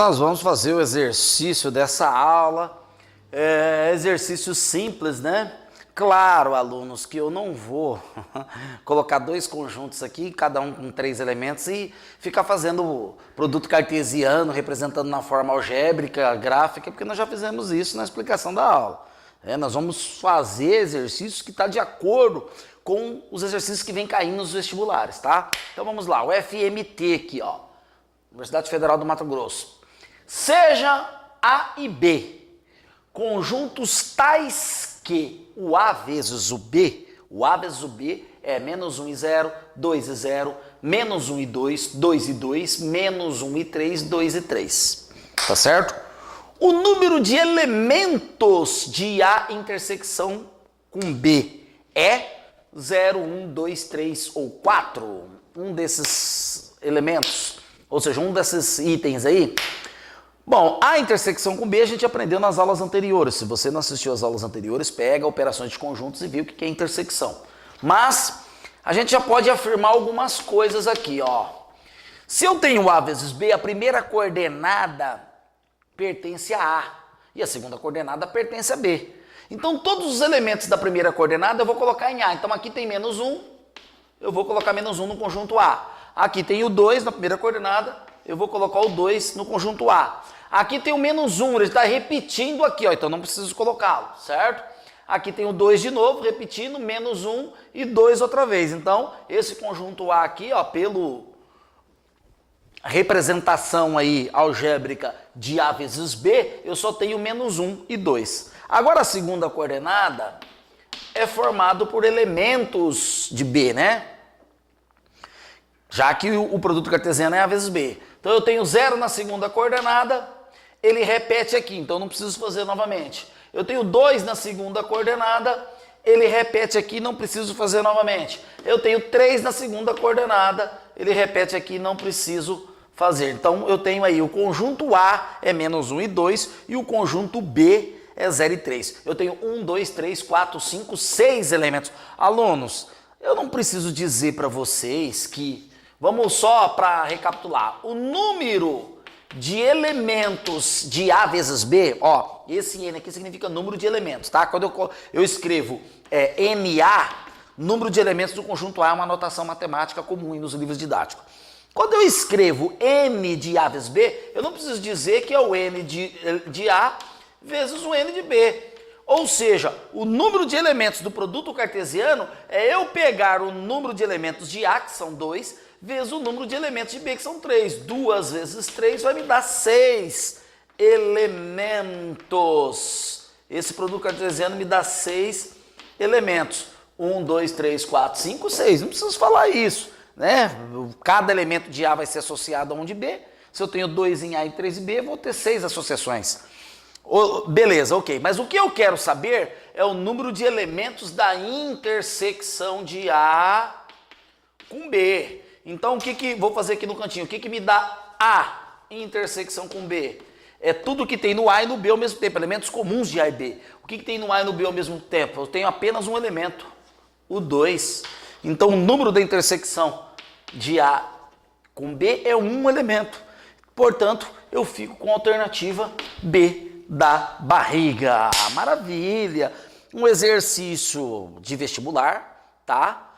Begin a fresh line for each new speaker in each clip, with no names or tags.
nós vamos fazer o exercício dessa aula. Exercício simples, né? Claro, alunos, que eu não vou colocar dois conjuntos aqui, cada um com 3 elementos, e ficar fazendo produto cartesiano, representando na forma algébrica, gráfica, porque nós já fizemos isso na explicação da aula. Nós vamos fazer exercícios que estão de acordo com os exercícios que vêm caindo nos vestibulares, tá? Então vamos lá, o FMT aqui, ó, Universidade Federal do Mato Grosso. Seja A e B conjuntos tais que o A vezes o B é menos 1 e 0, 2 e 0, menos 1 e 2, 2 e 2, menos 1 e 3, 2 e 3. Tá certo? O número de elementos de A intersecção com B é 0, 1, 2, 3 ou 4. Um desses elementos, ou seja, um desses itens aí. Bom, a intersecção com B a gente aprendeu nas aulas anteriores. Se você não assistiu às aulas anteriores, pega operações de conjuntos e vê o que é intersecção. Mas a gente já pode afirmar algumas coisas aqui, ó. Se eu tenho A vezes B, a primeira coordenada pertence a A e a segunda coordenada pertence a B. Então todos os elementos da primeira coordenada eu vou colocar em A. Então aqui tem menos 1, eu vou colocar menos 1 no conjunto A. Aqui tem o 2 na primeira coordenada, eu vou colocar o 2 no conjunto A. Aqui tem o menos 1, ele está repetindo aqui, ó, então não preciso colocá-lo, certo? Aqui tem o 2 de novo, repetindo, menos 1 e 2 outra vez. Então, esse conjunto A aqui, ó, pelo representação aí algébrica de A vezes B, eu só tenho menos 1 e 2. Agora a segunda coordenada é formado por elementos de B, né? Já que o produto cartesiano é A vezes B. Então eu tenho 0 na segunda coordenada, ele repete aqui, então não preciso fazer novamente. Eu tenho 2 na segunda coordenada, ele repete aqui, não preciso fazer novamente. Eu tenho 3 na segunda coordenada, ele repete aqui, não preciso fazer. Então eu tenho aí o conjunto A é menos 1 e 2 e o conjunto B é 0 e 3. Eu tenho 1, 2, 3, 4, 5, 6 elementos. Alunos, eu não preciso dizer para vocês que, vamos só para recapitular, o número de elementos de A vezes B, ó, esse N aqui significa número de elementos, tá? Quando eu escrevo NA, número de elementos do conjunto A é uma notação matemática comum nos livros didáticos. Quando eu escrevo N de A vezes B, eu não preciso dizer que é o N de A vezes o N de B. Ou seja, o número de elementos do produto cartesiano é eu pegar o número de elementos de A, que são 2, vezes o número de elementos de B, que são 3. 2 vezes 3 vai me dar 6 elementos. Esse produto cartesiano me dá 6 elementos. 1, 2, 3, 4, 5, 6. Não preciso falar isso, né? Cada elemento de A vai ser associado a um de B. Se eu tenho 2 em A e 3 em B, eu vou ter 6 associações. Beleza, ok. Mas o que eu quero saber é o número de elementos da intersecção de A com B. Então, vou fazer aqui no cantinho? O que me dá A intersecção com B? É tudo que tem no A e no B ao mesmo tempo, elementos comuns de A e B. O que tem no A e no B ao mesmo tempo? Eu tenho apenas um elemento, o 2. Então, o número da intersecção de A com B é um elemento. Portanto, eu fico com a alternativa B da barriga. Maravilha! Um exercício de vestibular, tá?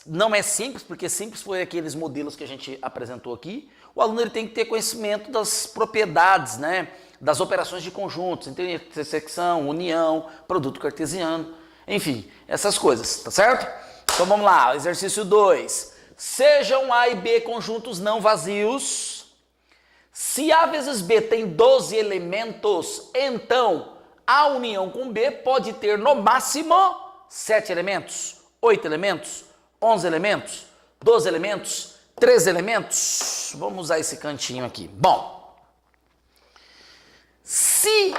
Não é simples, porque simples foi aqueles modelos que a gente apresentou aqui. O aluno ele tem que ter conhecimento das propriedades, né, das operações de conjuntos, intersecção, união, produto cartesiano, enfim, essas coisas, tá certo? Então vamos lá, exercício 2. Sejam A e B conjuntos não vazios. Se A vezes B tem 12 elementos, então a união com B pode ter no máximo 7 elementos. 8 elementos, 11 elementos, 12 elementos, 13 elementos. Vamos usar esse cantinho aqui. Bom, se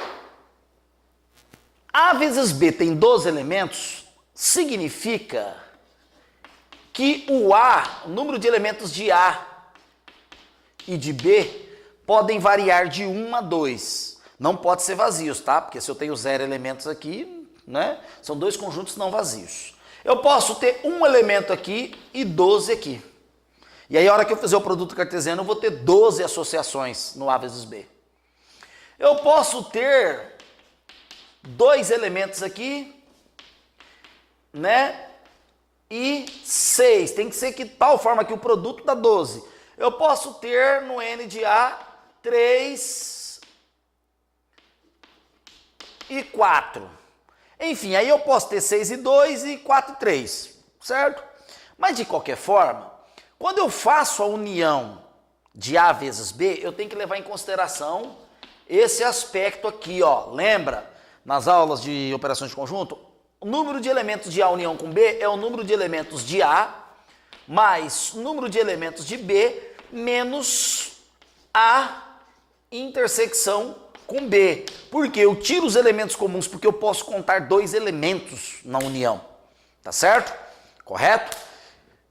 A vezes B tem 12 elementos, significa que o número de elementos de A e de B podem variar de 1 a 2. Não pode ser vazios, tá? Porque se eu tenho 0 elementos aqui, né, são 2 conjuntos não vazios. Eu posso ter um elemento aqui e 12 aqui. E aí a hora que eu fizer o produto cartesiano eu vou ter 12 associações no A vezes B. Eu posso ter dois elementos aqui, né? E 6. Tem que ser de tal forma que o produto dá 12. Eu posso ter no N de A 3 e 4. Enfim, aí eu posso ter 6 e 2 e 4 e 3, certo? Mas de qualquer forma, quando eu faço a união de A vezes B, eu tenho que levar em consideração esse aspecto aqui, ó. Lembra? Nas aulas de operações de conjunto, o número de elementos de A união com B é o número de elementos de A mais número de elementos de B menos a intersecção com B. Porque eu tiro os elementos comuns porque eu posso contar dois elementos na união. Tá certo? Correto?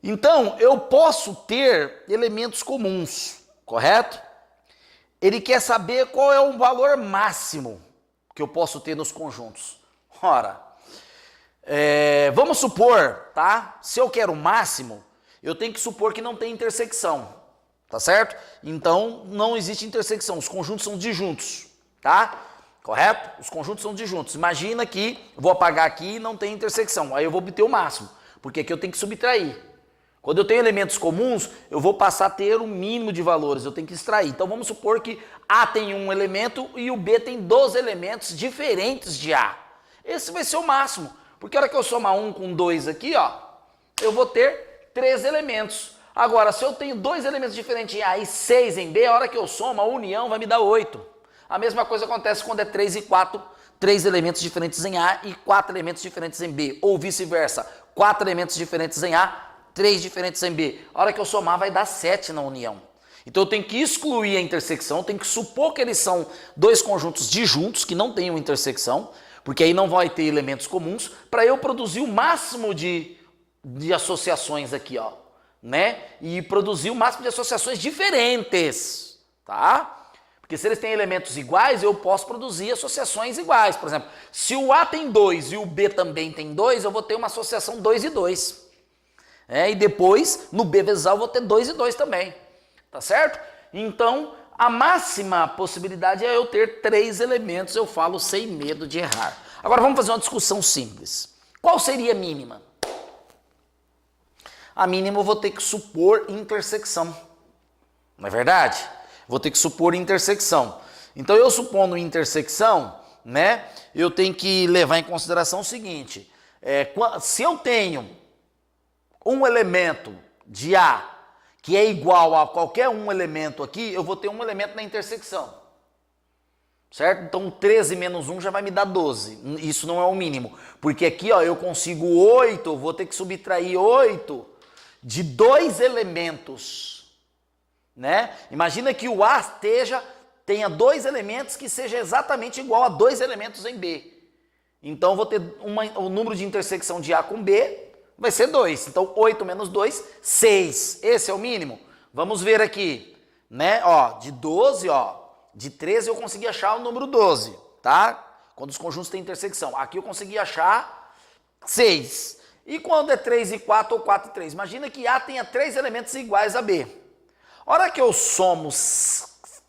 Então, eu posso ter elementos comuns. Correto? Ele quer saber qual é o valor máximo que eu posso ter nos conjuntos. Ora, vamos supor, tá? Se eu quero o máximo, eu tenho que supor que não tem intersecção, tá certo? Então, não existe intersecção, os conjuntos são disjuntos, tá? Correto? Os conjuntos são disjuntos. Imagina que eu vou apagar aqui e não tem intersecção, aí eu vou obter o máximo, porque aqui eu tenho que subtrair. Quando eu tenho elementos comuns, eu vou passar a ter o mínimo de valores, eu tenho que extrair. Então vamos supor que A tem um elemento e o B tem 12 elementos diferentes de A. Esse vai ser o máximo, porque a hora que eu somar 1 com 2 aqui, ó, eu vou ter 3 elementos. Agora, se eu tenho 2 elementos diferentes em A e 6 em B, a hora que eu somo, a união vai me dar 8. A mesma coisa acontece quando é 3 e 4, 3 elementos diferentes em A e 4 elementos diferentes em B. Ou vice-versa, 4 elementos diferentes em A, 3 diferentes em B. A hora que eu somar vai dar 7 na união. Então eu tenho que excluir a intersecção, eu tenho que supor que eles são dois conjuntos disjuntos, que não tenham intersecção, porque aí não vai ter elementos comuns, para eu produzir o máximo de associações aqui, ó, né? E produzir o máximo de associações diferentes, tá? Porque se eles têm elementos iguais, eu posso produzir associações iguais. Por exemplo, se o A tem 2 e o B também tem 2, eu vou ter uma associação 2 e 2. E depois, no B vezes A, eu vou ter 2 e 2 também. Tá certo? Então, a máxima possibilidade é eu ter 3 elementos, eu falo sem medo de errar. Agora vamos fazer uma discussão simples. Qual seria a mínima? A mínima eu vou ter que supor intersecção. Não é verdade? Vou ter que supor intersecção. Então, eu supondo intersecção, né, eu tenho que levar em consideração o seguinte. Se eu tenho um elemento de A que é igual a qualquer um elemento aqui, eu vou ter um elemento na intersecção. Certo? Então 13 menos 1 já vai me dar 12. Isso não é o mínimo. Porque aqui, ó, eu consigo 8, vou ter que subtrair 8 de 2 elementos. Né? Imagina que o A tenha 2 elementos que seja exatamente igual a 2 elementos em B. Então eu vou ter o número de intersecção de A com B, vai ser 2. Então, 8 menos 2, 6. Esse é o mínimo. Vamos ver aqui, né? Ó, de 12, ó, de 13 eu consegui achar o número 12, tá? Quando os conjuntos têm intersecção. Aqui eu consegui achar 6. E quando é 3 e 4 ou 4 e 3? Imagina que A tenha 3 elementos iguais a B. A hora que eu somo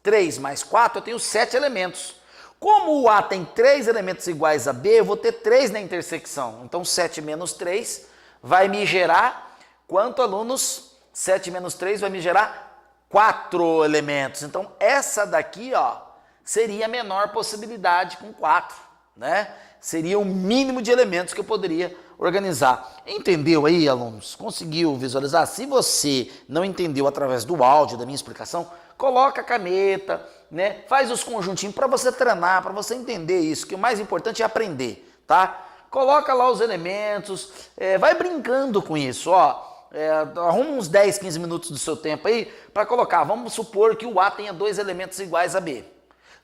3 mais 4, eu tenho 7 elementos. Como o A tem 3 elementos iguais a B, eu vou ter 3 na intersecção. Então, 7 menos 3... vai me gerar, quanto, alunos? 7 menos 3 vai me gerar 4 elementos. Então, essa daqui, ó, seria a menor possibilidade com 4, né? Seria o mínimo de elementos que eu poderia organizar. Entendeu aí, alunos? Conseguiu visualizar? Se você não entendeu através do áudio, da minha explicação, coloca a caneta, né? Faz os conjuntinhos para você treinar, para você entender isso, que o mais importante é aprender, tá? Coloca lá os elementos, vai brincando com isso, ó. Arruma uns 10, 15 minutos do seu tempo aí para colocar. Vamos supor que o A tenha 2 elementos iguais a B.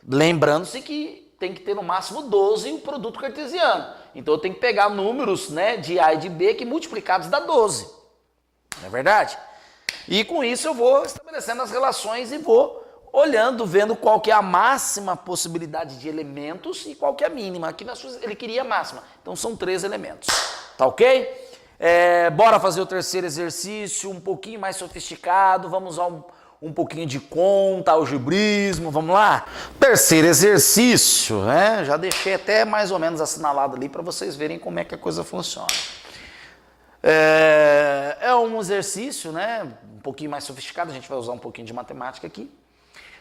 Lembrando-se que tem que ter no máximo 12 o produto cartesiano. Então eu tenho que pegar números, né, de A e de B que multiplicados dá 12. Não é verdade? E com isso eu vou estabelecendo as relações e vou olhando, vendo qual que é a máxima possibilidade de elementos e qual que é a mínima. Aqui ele queria a máxima, então são 3 elementos, tá ok? Bora fazer o terceiro exercício, um pouquinho mais sofisticado, vamos usar um pouquinho de conta, algebrismo, vamos lá? Terceiro exercício, né? Já deixei até mais ou menos assinalado ali para vocês verem como é que a coisa funciona. É um exercício, né? Um pouquinho mais sofisticado, a gente vai usar um pouquinho de matemática aqui.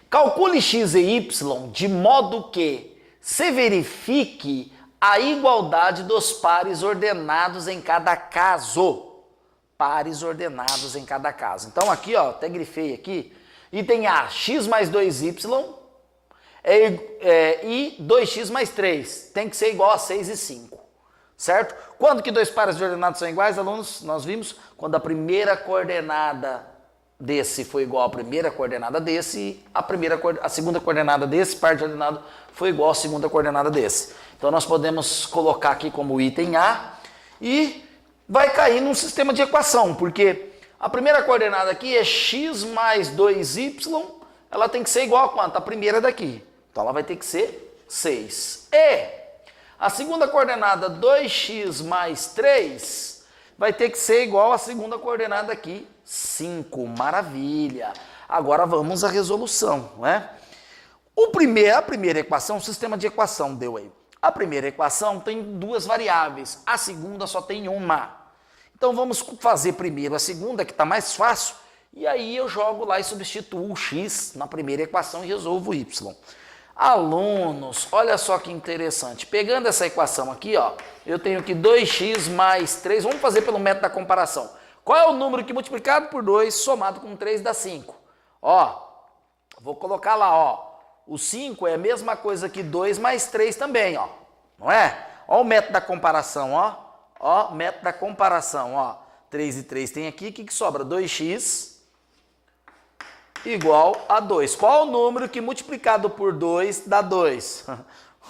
Calcule x e y de modo que se verifique a igualdade dos pares ordenados em cada caso. Pares ordenados em cada caso. Então aqui, ó, até grifei aqui, item A, x mais 2y e 2x mais 3. Tem que ser igual a 6 e 5, certo? Quando que dois pares ordenados são iguais, alunos? Nós vimos quando a primeira coordenada desse foi igual à primeira coordenada desse, a segunda coordenada desse par de ordenado foi igual à segunda coordenada desse. Então nós podemos colocar aqui como item A e vai cair num sistema de equação, porque a primeira coordenada aqui é x mais 2y, ela tem que ser igual a quanto? A primeira daqui. Então ela vai ter que ser 6. E a segunda coordenada 2x mais 3 vai ter que ser igual à segunda coordenada aqui, 5. Maravilha! Agora vamos à resolução, né? A primeira equação, o sistema de equação deu aí. A primeira equação tem duas variáveis, a segunda só tem uma. Então vamos fazer primeiro a segunda, que está mais fácil, e aí eu jogo lá e substituo o x na primeira equação e resolvo o y. Alunos, olha só que interessante. Pegando essa equação aqui, ó, eu tenho aqui 2x mais 3, vamos fazer pelo método da comparação. Qual é o número que multiplicado por 2 somado com 3 dá 5? Ó, vou colocar lá, ó. O 5 é a mesma coisa que 2 mais 3 também, ó. Não é? Ó o método da comparação, ó. Ó, método da comparação, ó. 3 e 3 tem aqui, o que sobra? 2x igual a 2. Qual o número que multiplicado por 2 dá 2?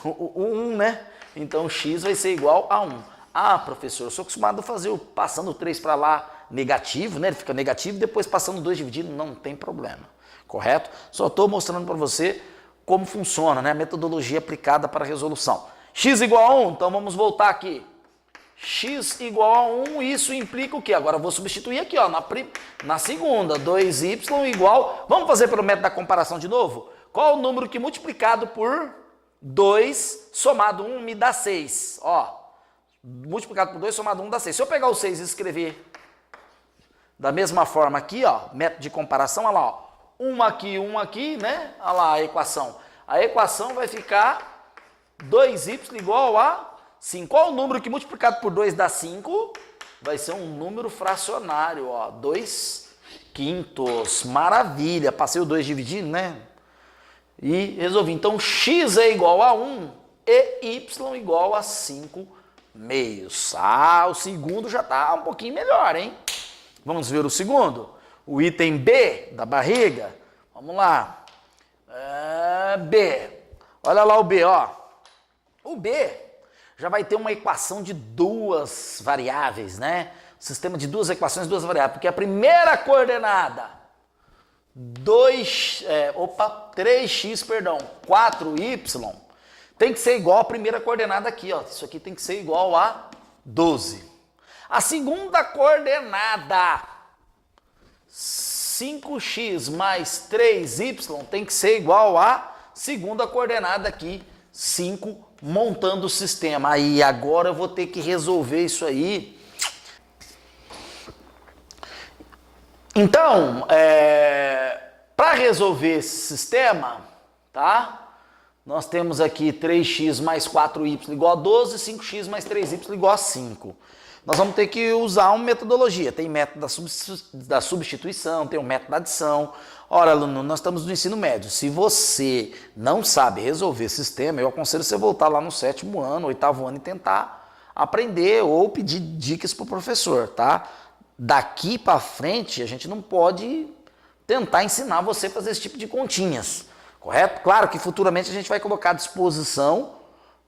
O 1, né? Então x vai ser igual a 1. Ah, professor, eu sou acostumado a fazer o passando o 3 para lá negativo, né? Ele fica negativo, depois passando 2 dividido, não tem problema. Correto? Só estou mostrando para você como funciona, né? A metodologia aplicada para a resolução. X igual a 1, então vamos voltar aqui. X igual a 1, isso implica o quê? Agora eu vou substituir aqui, ó, na segunda, 2y igual... Vamos fazer pelo método da comparação de novo? Qual o número que multiplicado por 2 somado 1 me dá 6? Ó, multiplicado por 2 somado 1 dá 6. Se eu pegar o 6 e escrever da mesma forma aqui, ó, método de comparação, olha lá, ó. 1 aqui, né? Olha lá a equação. A equação vai ficar 2y igual a 5. Qual o número que multiplicado por 2 dá 5? Vai ser um número fracionário, ó. 2/5. Maravilha. Passei o 2 dividindo, né? E resolvi. Então, x é igual a 1 e y igual a 5 meios. Ah, o segundo já tá um pouquinho melhor, hein? Vamos ver o segundo? O item B da barriga. Vamos lá. B. Olha lá o B, ó. O B já vai ter uma equação de duas variáveis, né? Sistema de duas equações, duas variáveis. Porque a primeira coordenada, 3x, 4y, tem que ser igual à primeira coordenada aqui, ó. Isso aqui tem que ser igual a 12. A segunda coordenada, 5x mais 3y, tem que ser igual à segunda coordenada aqui, 5, montando o sistema. Aí agora eu vou ter que resolver isso aí. Então, para resolver esse sistema, tá? Nós temos aqui 3x mais 4y igual a 12, 5x mais 3y igual a 5. Nós vamos ter que usar uma metodologia. Tem método da substituição, tem o método da adição. Ora, aluno, nós estamos no ensino médio. Se você não sabe resolver sistema, eu aconselho você voltar lá no 7º ano, 8º ano e tentar aprender ou pedir dicas para o professor, tá? Daqui para frente, a gente não pode tentar ensinar você a fazer esse tipo de continhas, correto? Claro que futuramente a gente vai colocar à disposição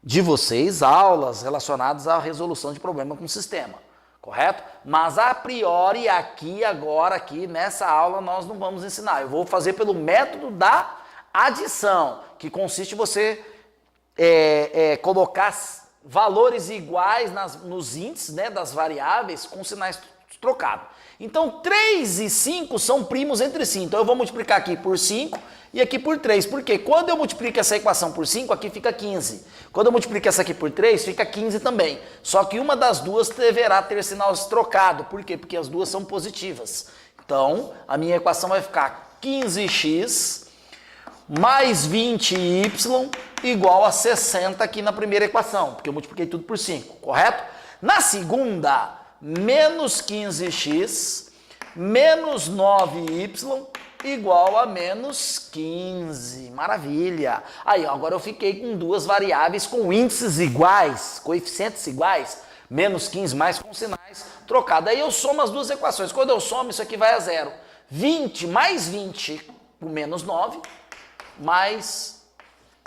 de vocês aulas relacionadas à resolução de problema com o sistema, correto? Mas a priori aqui, agora, aqui nessa aula nós não vamos ensinar. Eu vou fazer pelo método da adição, que consiste em você colocar valores iguais nos índices, né, das variáveis com sinais trocados. Então 3 e 5 são primos entre si. Então eu vou multiplicar aqui por 5 e aqui por 3. Por quê? Quando eu multiplico essa equação por 5, aqui fica 15. Quando eu multiplico essa aqui por 3, fica 15 também. Só que uma das duas deverá ter sinal trocado. Por quê? Porque as duas são positivas. Então a minha equação vai ficar 15x mais 20y igual a 60 aqui na primeira equação, porque eu multipliquei tudo por 5, correto? Na segunda, menos 15x menos 9y igual a menos 15. Maravilha! Aí, agora eu fiquei com duas variáveis com índices iguais, coeficientes iguais, menos 15 mais com sinais trocados. Aí eu somo as duas equações. Quando eu somo, isso aqui vai a zero. 20 mais 20 por menos 9, mais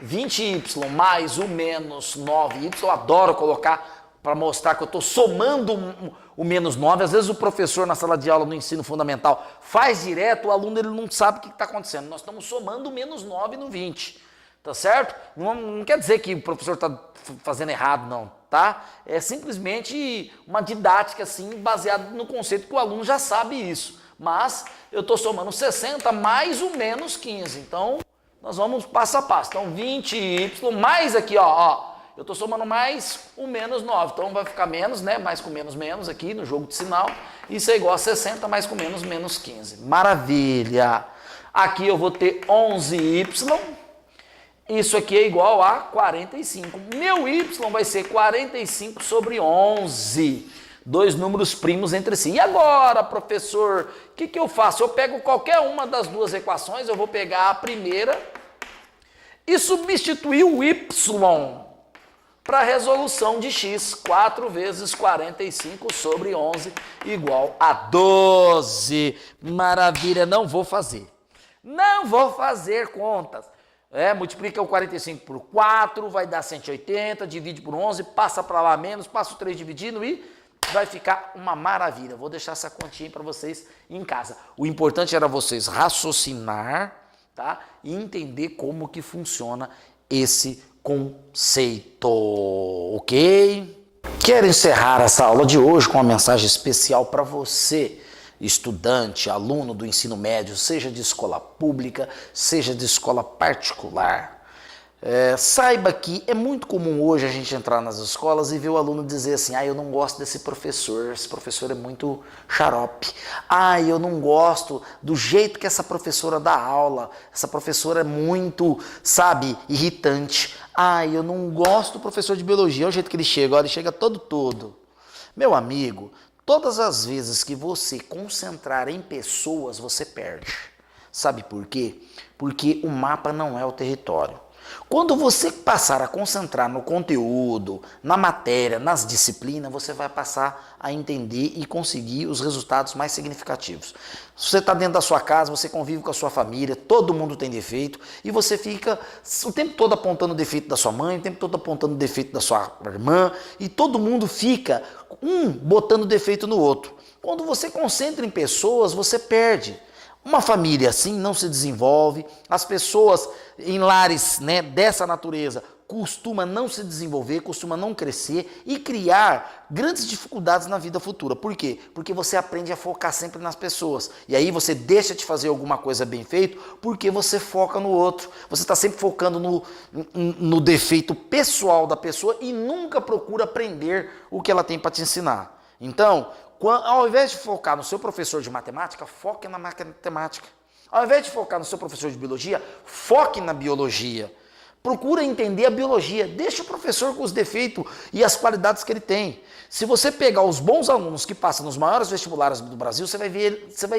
20y mais o menos 9y, eu adoro colocar para mostrar que eu estou somando o menos 9, às vezes o professor na sala de aula no ensino fundamental faz direto, o aluno ele não sabe o que está acontecendo, nós estamos somando o menos 9 no 20, tá certo? Não quer dizer que o professor está fazendo errado não, tá? É simplesmente uma didática assim, baseada no conceito que o aluno já sabe isso, mas eu estou somando 60 mais o menos 15, então nós vamos passo a passo. Então 20y mais aqui, ó, eu estou somando mais o menos 9. Então vai ficar menos, né? Mais com menos, menos aqui no jogo de sinal. Isso é igual a 60 mais com menos, menos 15. Maravilha! Aqui eu vou ter 11y. Isso aqui é igual a 45. Meu y vai ser 45 sobre 11. Dois números primos entre si. E agora, professor, o que eu faço? Eu pego qualquer uma das duas equações, eu vou pegar a primeira e substituir o y para a resolução de x. 4 vezes 45 sobre 11 igual a 12. Maravilha, não vou fazer. Não vou fazer contas. Multiplica o 45 por 4, vai dar 180, divide por 11, passa para lá menos, passa o 3 dividindo e vai ficar uma maravilha. Vou deixar essa continha para vocês em casa. O importante era vocês raciocinar, tá? E entender como que funciona esse conceito, ok? Quero encerrar essa aula de hoje com uma mensagem especial para você, estudante, aluno do ensino médio, seja de escola pública, seja de escola particular. Saiba que é muito comum hoje a gente entrar nas escolas e ver o aluno dizer assim, eu não gosto desse professor, esse professor é muito xarope, eu não gosto do jeito que essa professora dá aula, essa professora é muito, irritante, eu não gosto do professor de biologia, olha o jeito que ele chega todo. Meu amigo, todas as vezes que você concentrar em pessoas, você perde. Sabe por quê? Porque o mapa não é o território. Quando você passar a concentrar no conteúdo, na matéria, nas disciplinas, você vai passar a entender e conseguir os resultados mais significativos. Se você está dentro da sua casa, você convive com a sua família, todo mundo tem defeito, e você fica o tempo todo apontando o defeito da sua mãe, o tempo todo apontando o defeito da sua irmã, e todo mundo fica botando defeito no outro. Quando você concentra em pessoas, você perde. Uma família assim não se desenvolve, as pessoas em lares dessa natureza costumam não se desenvolver, costumam não crescer e criar grandes dificuldades na vida futura. Por quê? Porque você aprende a focar sempre nas pessoas. E aí você deixa de fazer alguma coisa bem feita porque você foca no outro. Você está sempre focando no defeito pessoal da pessoa e nunca procura aprender o que ela tem para te ensinar. Então, ao invés de focar no seu professor de matemática, foque na matemática. Ao invés de focar no seu professor de biologia, foque na biologia. Procura entender a biologia. Deixa o professor com os defeitos e as qualidades que ele tem. Se você pegar os bons alunos que passam nos maiores vestibulares do Brasil, você vai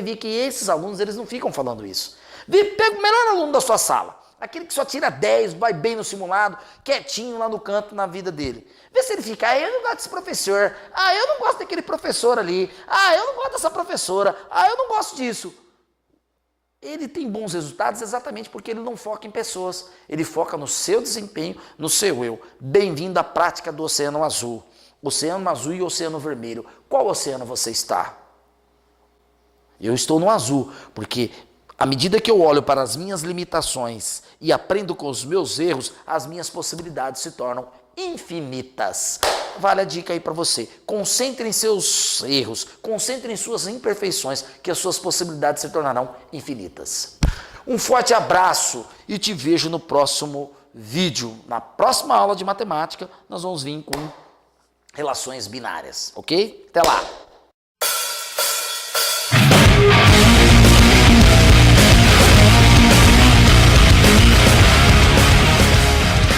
ver que esses alunos eles não ficam falando isso. Pega o melhor aluno da sua sala. Aquele que só tira 10, vai bem no simulado, quietinho lá no canto na vida dele. Vê se ele fica, eu não gosto desse professor, eu não gosto daquele professor ali, eu não gosto dessa professora, eu não gosto disso. Ele tem bons resultados exatamente porque ele não foca em pessoas, ele foca no seu desempenho, no seu eu. Bem-vindo à prática do Oceano Azul. Oceano Azul e Oceano Vermelho. Qual oceano você está? Eu estou no azul, porque à medida que eu olho para as minhas limitações e aprendo com os meus erros, as minhas possibilidades se tornam infinitas. Vale a dica aí para você. Concentre em seus erros, concentre em suas imperfeições, que as suas possibilidades se tornarão infinitas. Um forte abraço e te vejo no próximo vídeo. Na próxima aula de matemática, nós vamos vir com relações binárias, ok? Até lá!